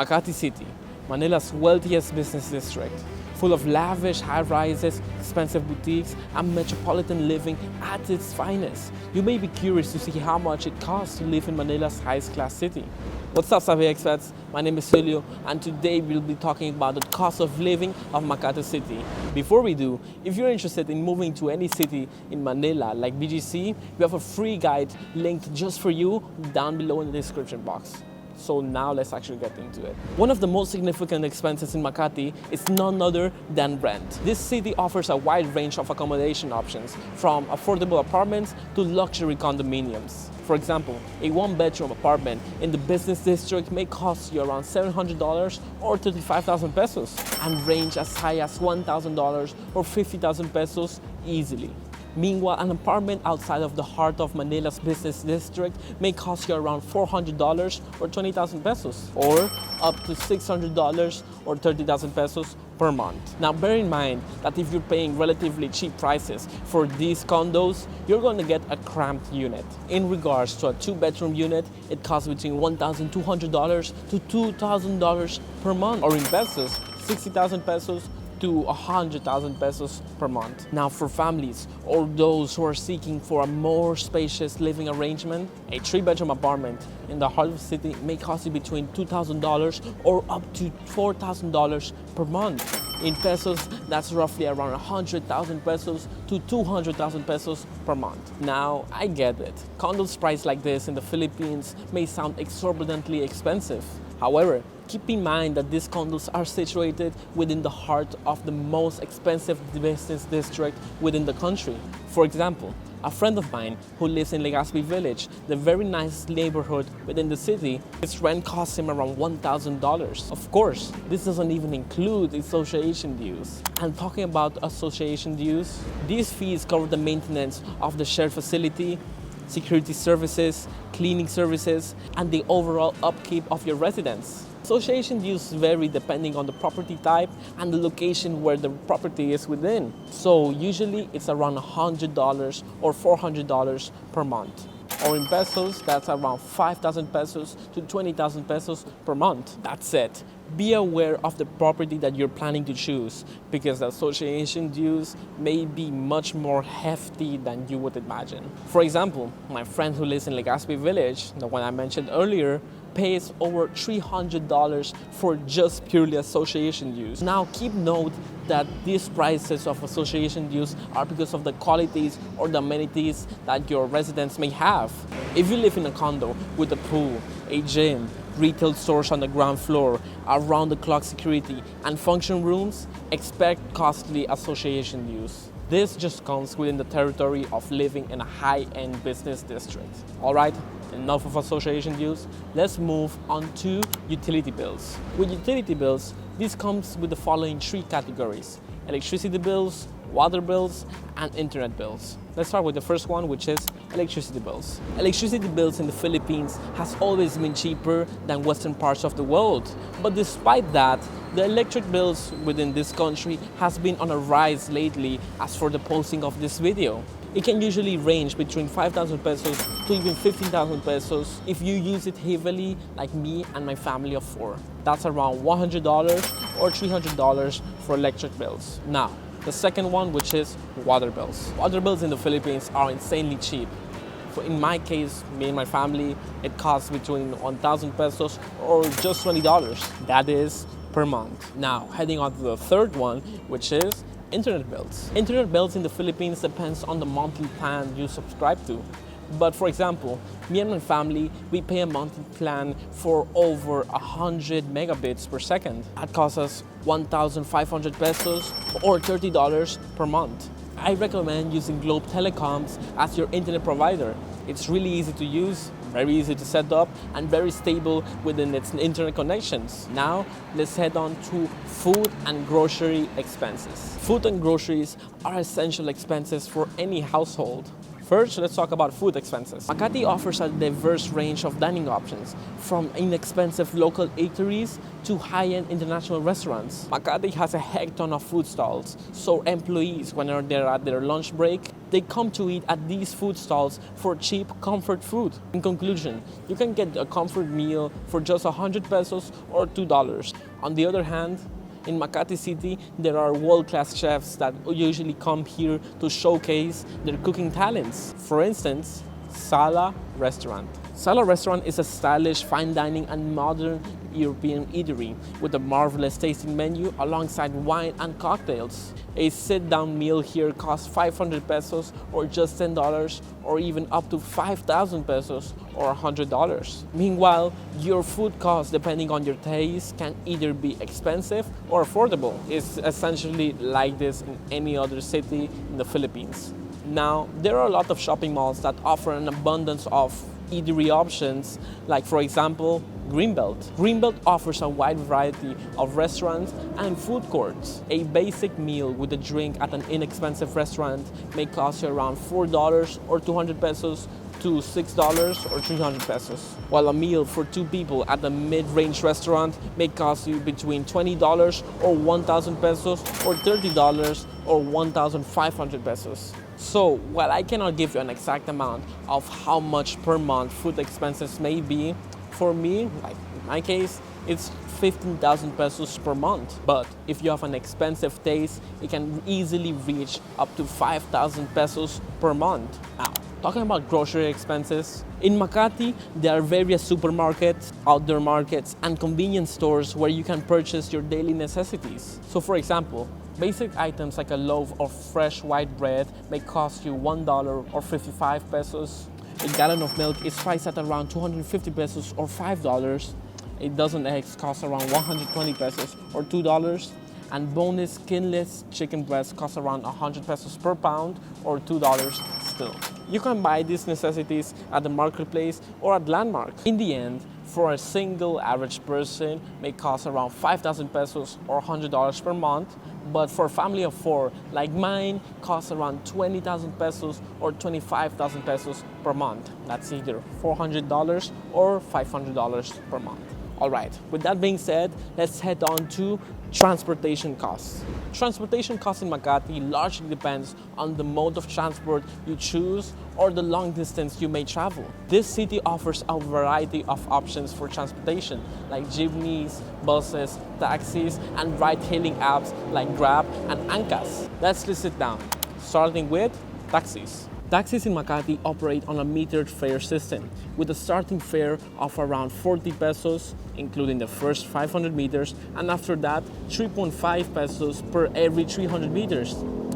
Makati City, Manila's wealthiest business district, full of lavish high-rises, expensive boutiques, and metropolitan living at its finest. You may be curious to see how much it costs to live in Manila's highest-class city. What's up, Savvy Expats? My name is Julio, and today we'll be talking about the cost of living of Makati City. Before we do, if you're interested in moving to any city in Manila like BGC, we have a free guide linked just for you down below in the description box. So now let's actually get into it. One of the most significant expenses in Makati is none other than rent. This city offers a wide range of accommodation options, from affordable apartments to luxury condominiums. For example, a one-bedroom apartment in the business district may cost you around $700 or 35,000 pesos and range as high as $1,000 or 50,000 pesos easily. Meanwhile, an apartment outside of the heart of Manila's business district may cost you around $400 or 20,000 pesos, or up to $600 or 30,000 pesos per month. Now, bear in mind that if you're paying relatively cheap prices for these condos, you're going to get a cramped unit. In regards to a two-bedroom unit, it costs between $1,200 to $2,000 per month, or in pesos, 60,000 pesos to 100,000 pesos per month. Now, for families or those who are seeking for a more spacious living arrangement, a three-bedroom apartment in the heart of the city may cost you between $2,000 or up to $4,000 per month. In pesos, that's roughly around 100,000 pesos to 200,000 pesos per month. Now, I get it. Condos priced like this in the Philippines may sound exorbitantly expensive. However, keep in mind that these condos are situated within the heart of the most expensive business district within the country. For example, a friend of mine who lives in Legazpi Village, the very nice neighborhood within the city, its rent costs him around $1,000. Of course, this doesn't even include association dues. And talking about association dues, these fees cover the maintenance of the shared facility, security services, cleaning services, and the overall upkeep of your residence. Association dues vary depending on the property type and the location where the property is within. So usually it's around $100 or $400 per month. Or in pesos, that's around 5,000 pesos to 20,000 pesos per month. That's it. Be aware of the property that you're planning to choose, because the association dues may be much more hefty than you would imagine. For example, my friend who lives in Legazpi Village, the one I mentioned earlier, pays over $300 for just purely association dues. Now, keep note that these prices of association dues are because of the qualities or the amenities that your residents may have. If you live in a condo with a pool, a gym, retail stores on the ground floor, around-the-clock security, and function rooms, expect costly association dues. This just comes within the territory of living in a high-end business district. All right, enough of association dues. Let's move on to utility bills. With utility bills, this comes with the following three categories: electricity bills, water bills, and internet bills. Let's start with the first one, which is electricity bills. Electricity bills in the Philippines has always been cheaper than western parts of the world. But despite that, the electric bills within this country has been on a rise lately as for the posting of this video. It can usually range between 5,000 pesos to even 15,000 pesos if you use it heavily, like me and my family of four. That's around $100 or $300 for electric bills. Now, the second one, which is water bills. Water bills in the Philippines are insanely cheap. In my case, me and my family, it costs between 1,000 pesos or just $20. That is per month. Now, heading on to the third one, which is internet bills. Internet bills in the Philippines depends on the monthly plan you subscribe to. But for example, me and my family, we pay a monthly plan for over 100 megabits per second. That costs us 1,500 pesos or $30 per month. I recommend using Globe Telecoms as your internet provider. It's really easy to use, very easy to set up, and very stable within its internet connections. Now, let's head on to food and grocery expenses. Food and groceries are essential expenses for any household. First, let's talk about food expenses. Makati offers a diverse range of dining options, from inexpensive local eateries to high-end international restaurants. Makati has a heck ton of food stalls, so employees, when they're at their lunch break, They come to eat at these food stalls for cheap comfort food. In conclusion, you can get a comfort meal for just 100 pesos or $2. On the other hand, in Makati City, there are world-class chefs that usually come here to showcase their cooking talents. For instance, Sala Restaurant. Sala Restaurant is a stylish, fine dining and modern European eatery with a marvelous tasting menu alongside wine and cocktails. A sit-down meal here costs 500 pesos or just $10 or even up to 5,000 pesos or $100. Meanwhile, your food costs, depending on your taste, can either be expensive or affordable. It's essentially like this in any other city in the Philippines. Now, there are a lot of shopping malls that offer an abundance of eatery options, like for example, Greenbelt. Greenbelt offers a wide variety of restaurants and food courts. A basic meal with a drink at an inexpensive restaurant may cost you around $4 or 200 pesos to $6 or 300 pesos, while a meal for two people at a mid-range restaurant may cost you between $20 or 1,000 pesos or $30 or 1,500 pesos. So, while I cannot give you an exact amount of how much per month food expenses may be, for me, like in my case, it's 15,000 pesos per month. But if you have an expensive taste, it can easily reach up to 5,000 pesos per month. Now, talking about grocery expenses, in Makati, there are various supermarkets, outdoor markets, and convenience stores where you can purchase your daily necessities. So for example, basic items like a loaf of fresh white bread may cost you $1 or 55 pesos. A gallon of milk is priced at around 250 pesos or $5. A dozen eggs costs around 120 pesos or $2. And boneless, skinless chicken breast costs around 100 pesos per pound or $2 still. You can buy these necessities at the marketplace or at Landmark. In the end, for a single average person may cost around 5,000 pesos or $100 per month, but for a family of four like mine costs around 20,000 pesos or 25,000 pesos per month. That's either $400 or $500 per month. Alright, with that being said, let's head on to transportation costs. Transportation costs in Makati largely depends on the mode of transport you choose or the long distance you may travel. This city offers a variety of options for transportation like jeepneys, buses, taxis, and ride-hailing apps like Grab and Angkas. Let's list it down, starting with taxis. Taxis in Makati operate on a metered fare system with a starting fare of around 40 pesos, including the first 500 meters, and after that, 3.5 pesos per every 300 meters.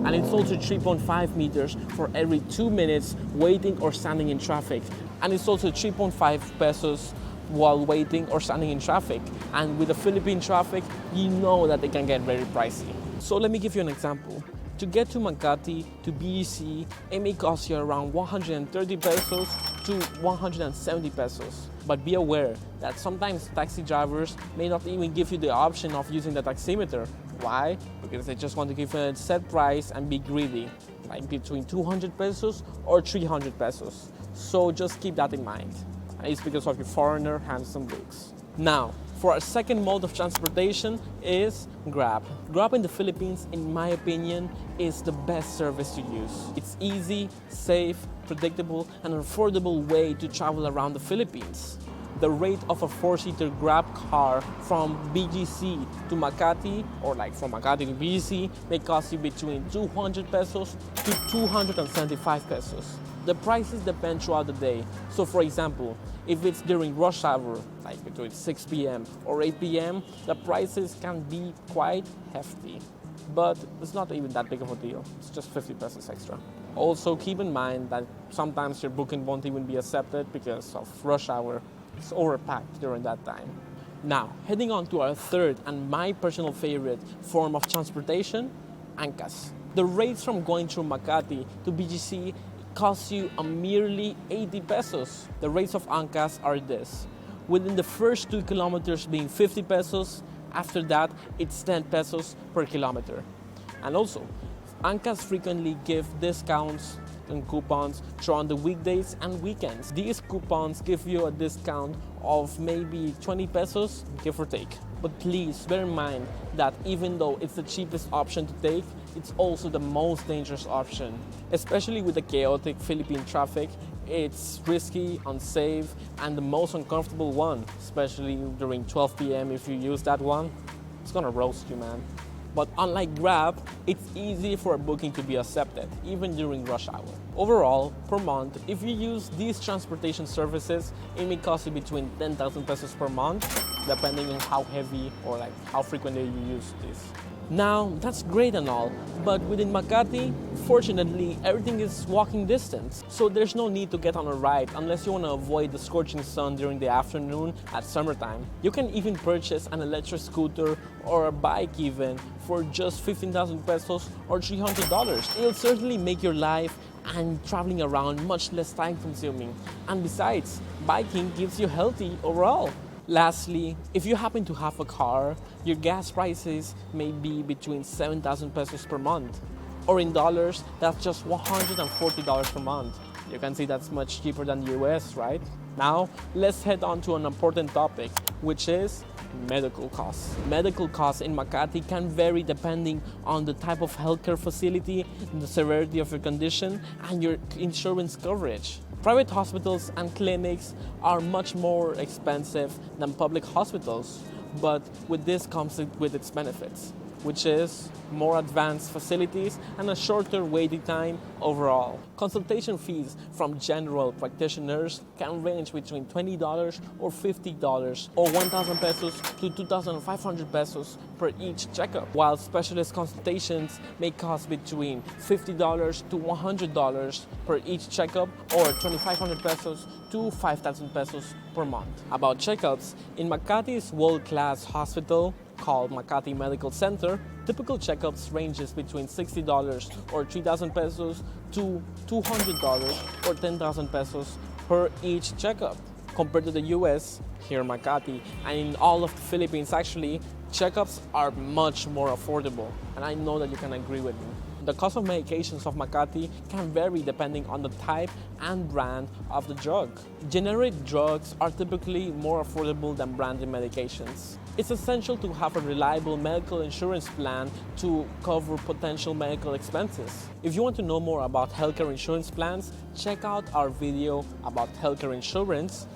And it's also 3.5 meters for every 2 minutes waiting or standing in traffic. And it's also 3.5 pesos while waiting or standing in traffic. And with the Philippine traffic, you know that it can get very pricey. So let me give you an example. To get to Makati to BGC, it may cost you around 130 pesos to 170 pesos. But be aware that sometimes taxi drivers may not even give you the option of using the taximeter. Why? Because they just want to give a set price and be greedy, like between 200 pesos or 300 pesos. So just keep that in mind. And it's because of your foreigner handsome looks. Now, for our second mode of transportation is Grab. Grab in the Philippines, in my opinion, is the best service to use. It's easy, safe, predictable, and an affordable way to travel around the Philippines. The rate of a 4-seater Grab car from BGC to Makati, or like from Makati to BGC, may cost you between 200 pesos to 275 pesos. The prices depend throughout the day. So for example, if it's during rush hour, like between 6 p.m. or 8 p.m., the prices can be quite hefty. But it's not even that big of a deal. It's just 50 pesos extra. Also, keep in mind that sometimes your booking won't even be accepted because of rush hour. It's overpacked during that time. Now, heading on to our third and my personal favorite form of transportation, Angkas. The rates from going through Makati to BGC cost you a merely 80 pesos. The rates of Angkas are this. Within the first 2 kilometers being 50 pesos, after that it's 10 pesos per kilometer. And also, Angkas frequently give discounts and coupons throughout the weekdays and weekends. These coupons give you a discount of maybe 20 pesos, give or take. But please bear in mind that even though it's the cheapest option to take, it's also the most dangerous option. Especially with the chaotic Philippine traffic, it's risky, unsafe, and the most uncomfortable one, especially during 12 p.m. If you use that one, it's gonna roast you, man. But unlike Grab, it's easy for a booking to be accepted, even during rush hour. Overall, per month, if you use these transportation services, it may cost you between 10,000 pesos per month, depending on how heavy or like how frequently you use this. Now, that's great and all, but within Makati, fortunately, everything is walking distance. So there's no need to get on a ride unless you want to avoid the scorching sun during the afternoon at summertime. You can even purchase an electric scooter or a bike even for just 15,000 pesos or $300. It'll certainly make your life and traveling around much less time consuming. And besides, biking gives you healthy overall. Lastly, if you happen to have a car, your gas prices may be between 7,000 pesos per month. Or in dollars, that's just $140 per month. You can see that's much cheaper than the US, right? Now, let's head on to an important topic, which is medical costs. Medical costs in Makati can vary depending on the type of healthcare facility, the severity of your condition, and your insurance coverage. Private hospitals and clinics are much more expensive than public hospitals, but with this comes with its benefits, which is more advanced facilities and a shorter waiting time overall. Consultation fees from general practitioners can range between $20 or $50 or 1,000 pesos to 2,500 pesos per each checkup, while specialist consultations may cost between $50 to $100 per each checkup or 2,500 pesos to 5,000 pesos per month. About checkups, in Makati's world-class hospital, called Makati Medical Center, typical checkups ranges between $60 or 3,000 pesos to $200 or 10,000 pesos per each checkup. Compared to the US, here in Makati, and in all of the Philippines actually, checkups are much more affordable, and I know that you can agree with me. The cost of medications of Makati can vary depending on the type and brand of the drug. Generic drugs are typically more affordable than branded medications. It's essential to have a reliable medical insurance plan to cover potential medical expenses. If you want to know more about healthcare insurance plans, check out our video about healthcare insurance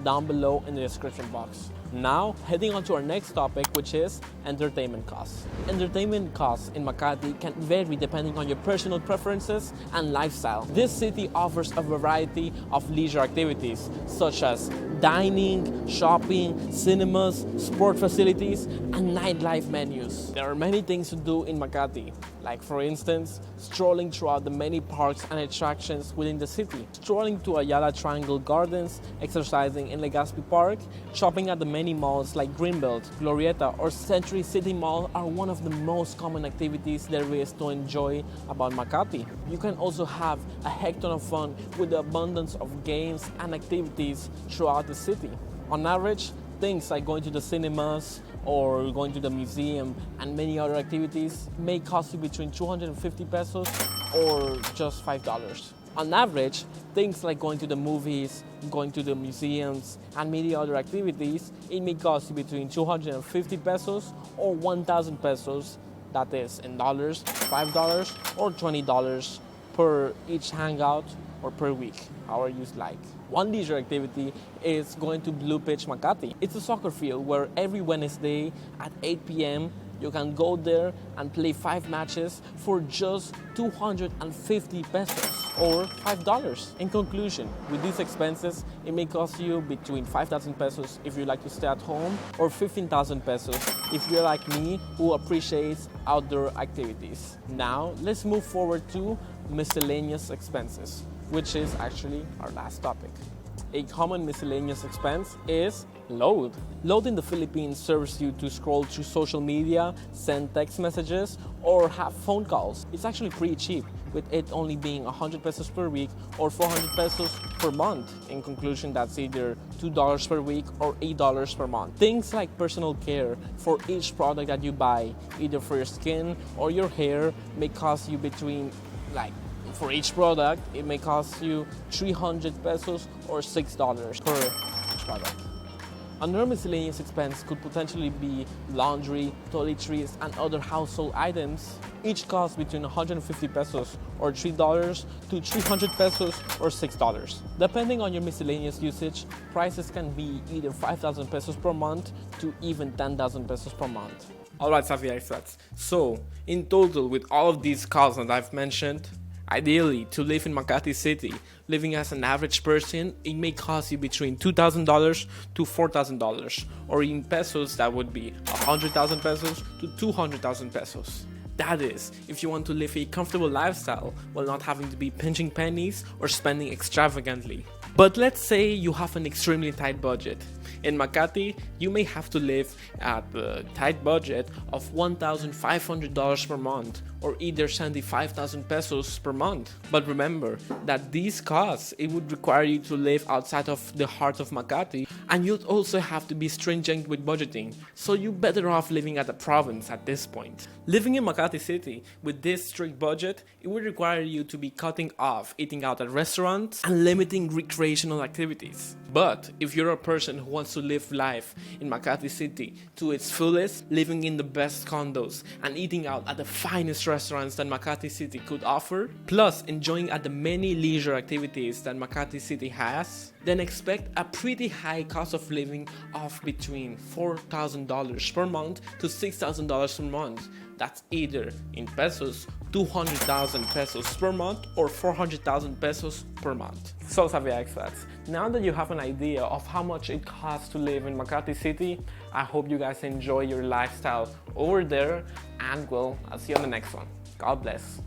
down below in the description box. Now, heading on to our next topic, which is entertainment costs. Entertainment costs in Makati can vary depending on your personal preferences and lifestyle. This city offers a variety of leisure activities, such as dining, shopping, cinemas, sport facilities, and nightlife menus. There are many things to do in Makati, like for instance, strolling throughout the many parks and attractions within the city, strolling to Ayala Triangle Gardens, exercising in Legazpi Park, shopping at the many malls like Greenbelt, Glorieta, or Century City Mall are one of the most common activities there is to enjoy about Makati. You can also have a heck ton of fun with the abundance of games and activities throughout the city. On average, things like going to the cinemas or going to the museum and many other activities may cost you between 250 pesos or just $5. On average, things like going to the movies, going to the museums, and many other activities, it may cost you between 250 pesos or 1,000 pesos, that is in dollars, $5 or $20 per each hangout or per week, however you like. One leisure activity is going to Blue Pitch Makati. It's a soccer field where every Wednesday at 8 p.m. you can go there and play 5 matches for just 250 pesos or $5. In conclusion, with these expenses, it may cost you between 5,000 pesos if you like to stay at home or 15,000 pesos if you're like me who appreciates outdoor activities. Now, let's move forward to miscellaneous expenses, which is actually our last topic. A common miscellaneous expense is load. Load in the Philippines serves you to scroll through social media, send text messages, or have phone calls. It's actually pretty cheap, with it only being 100 pesos per week or 400 pesos per month. In conclusion, that's either $2 per week or $8 per month. Things like personal care for each product that you buy, either for your skin or your hair, may cost you between for each product, it may cost you 300 pesos or $6 per each product. Another miscellaneous expense could potentially be laundry, toiletries, and other household items. Each costs between 150 pesos or $3 to 300 pesos or $6. Depending on your miscellaneous usage, prices can be either 5,000 pesos per month to even 10,000 pesos per month. Alright, Savvy expats. So, in total, with all of these costs that I've mentioned, ideally, to live in Makati City, living as an average person, it may cost you between $2,000 to $4,000, or in pesos, that would be 100,000 pesos to 200,000 pesos. That is, if you want to live a comfortable lifestyle while not having to be pinching pennies or spending extravagantly. But let's say you have an extremely tight budget. In Makati, you may have to live at a tight budget of $1,500 per month, or either 75,000 pesos per month. But remember that these costs, it would require you to live outside of the heart of Makati, and you'd also have to be stringent with budgeting, so you're better off living at the province at this point. Living in Makati City with this strict budget, it would require you to be cutting off eating out at restaurants and limiting recreational activities. But if you're a person who wants to live life in Makati City to its fullest, living in the best condos and eating out at the finest restaurants that Makati City could offer, plus enjoying at the many leisure activities that Makati City has, then expect a pretty high cost of living of between $4,000 per month to $6,000 per month. That's either in pesos, 200,000 pesos per month or 400,000 pesos per month. So Savvy expats, now that you have an idea of how much it costs to live in Makati City, I hope you guys enjoy your lifestyle over there, and well, I'll see you on the next one. God bless.